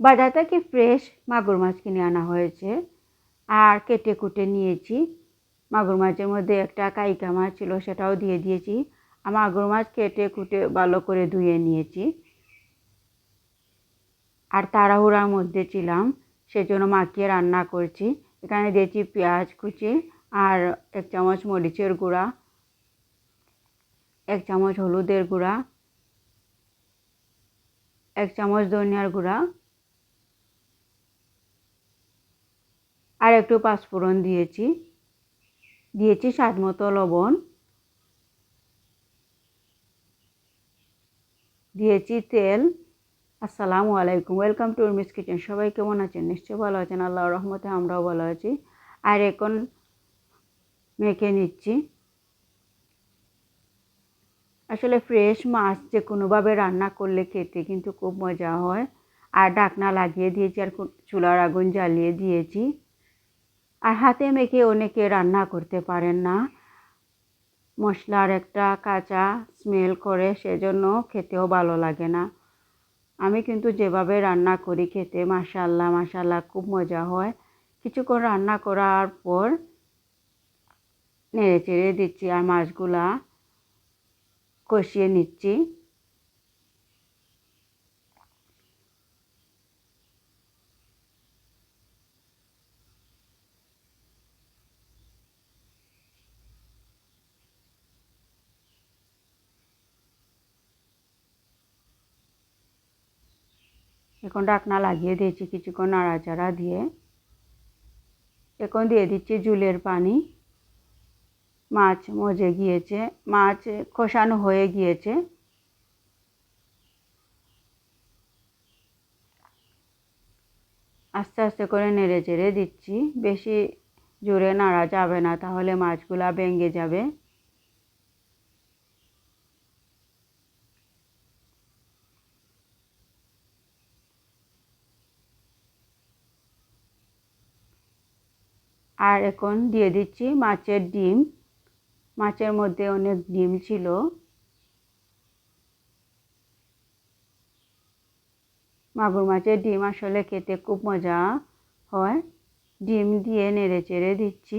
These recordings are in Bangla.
বাজার থেকে ফ্রেশ মাগুর মাছ কিনে আনা হয়েছে আর কেটে কুটে নিয়েছি। মাগুর মাছের মধ্যে একটা কাইকা মাছ ছিল, সেটাও দিয়ে দিয়েছি। আর মাগুর মাছ কেটে কুটে ভালো করে ধুয়ে নিয়েছি। আর তাড়াহুড়ার মধ্যে ছিলাম, সেজন্য মাখিয়ে রান্না করছি। এখানে দিয়েছি পেঁয়াজ কুচি আর 1 চামচ মরিচের গুঁড়া, 1 চামচ হলুদের গুঁড়া, 1 চামচ ধনিয়ার গুঁড়া আর একটু পাঁচফোড়ন দিয়েছি। দিয়েছি স্বাদ মতো লবণ, দিয়েছি তেল। আসসালামু আলাইকুম, ওয়েলকাম টু উর্মিস কিচেন। সবাই কেমন আছেন? নিশ্চয়ই ভালো আছেন, আল্লাহর রহমতে আমরাও ভালো আছি। আর এখন মেখে নিচ্ছি। আসলে ফ্রেশ মাছ যে কোনোভাবে রান্না করলে খেতে কিন্তু খুব মজা হয়। আর ঢাকনা লাগিয়ে দিয়েছি আর চুলার আগুন জ্বালিয়ে দিয়েছি। আর হাতে মেখে অনেকে রান্না করতে পারেন না, মশলার একটা কাঁচা স্মেল করে, সেজন্য খেতেও ভালো লাগে না। আমি কিন্তু যেভাবে রান্না করি খেতে মাশাআল্লাহ মাশাআল্লাহ খুব মজা হয়। কিছুক্ষণ রান্না করার পর নেড়ে চেড়ে দিচ্ছি আর মাছগুলা কষিয়ে নিচ্ছি। এখন ঢাকনা লাগিয়ে দিয়েছি, কিছুক্ষণ নাড়াচাড়া দিয়ে এখন দিয়ে দিচ্ছি ঝোলের পানি। মাছ মজে গিয়েছে, মাছ কষানো হয়ে গিয়েছে। আস্তে আস্তে করে নেড়ে চেড়ে দিচ্ছি, বেশি জোরে নাড়া যাবে না, তাহলে মাছগুলা ভেঙে যাবে। আর এখন দিয়ে দিচ্ছি মাছের ডিম। মাছের মধ্যে অনেক ডিম ছিল। মাগুর মাছের ডিম আসলে খেতে খুব মজা হয়। ডিম দিয়ে নেড়ে চেড়ে দিচ্ছি।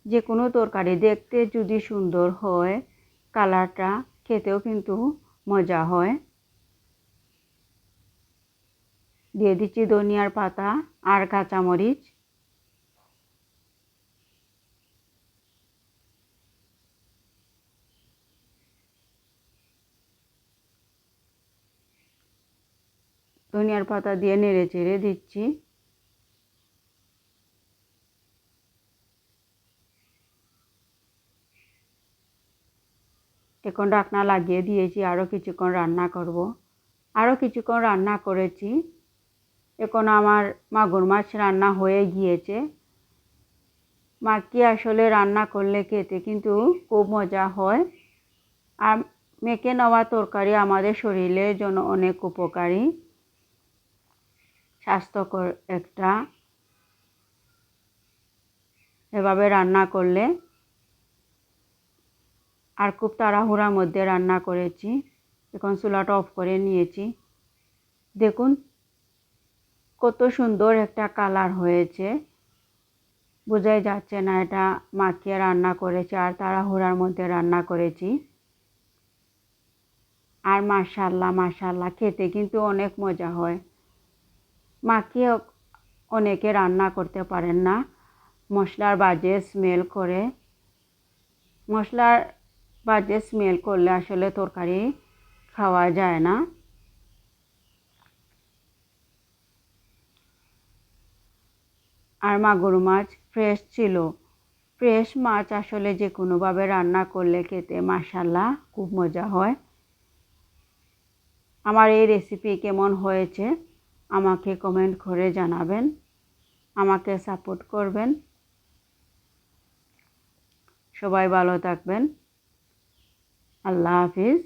যে কোনো তরকারি দেখতে যদি সুন্দর হয়, কালারটা খেতেও কিন্তু মজা হয়। দিয়ে দিচ্ছি ধনিয়ার পাতা আর কাঁচামরিচ। ধনিয়ার পাতা দিয়ে নেড়ে চেড়ে দিচ্ছি। এখন ঢাকনা লাগিয়ে দিয়েছি, আরও কিছুক্ষণ রান্না করব। আরও কিছুক্ষণ রান্না করেছি। এখন আমার মাগুর মাছ রান্না হয়ে গিয়েছে। মাখিয়ে আসলে রান্না করলে খেতে কিন্তু খুব মজা হয়। আর মেখে নেওয়া তরকারি আমাদের শরীরের জন্য অনেক উপকারী, স্বাস্থ্যকর একটা। এভাবে রান্না করলে। আর খুব তাড়াহুড়ার মধ্যে রান্না করেছি। এখন চুলাটা অফ করে নিয়েছি। দেখুন কত সুন্দর একটা কালার হয়েছে, বোঝাই যাচ্ছে না এটা মাখিয়ে রান্না করেছি আর তাড়াহুড়ার মধ্যে রান্না করেছি। আর মাশাআল্লাহ মাশাআল্লাহ খেতে কিন্তু অনেক মজা হয়। মাখিয়ে অনেকে রান্না করতে পারেন না, মশলার বাজে স্মেল করে। মশলার বাজে স্মেল করলে আসলে তরকারি খাওয়া যায় না। আর মাগুর মাছ ফ্রেশ ছিল। ফ্রেশ মাছ আসলে যে কোনোভাবে রান্না করলে খেতে মাশাআল্লাহ খুব মজা হয়। আমার এই রেসিপি কেমন হয়েছে আমাকে কমেন্ট করে জানাবেন, আমাকে সাপোর্ট করবেন। সবাই ভালো থাকবেন। আল্লাহ হাফিজ।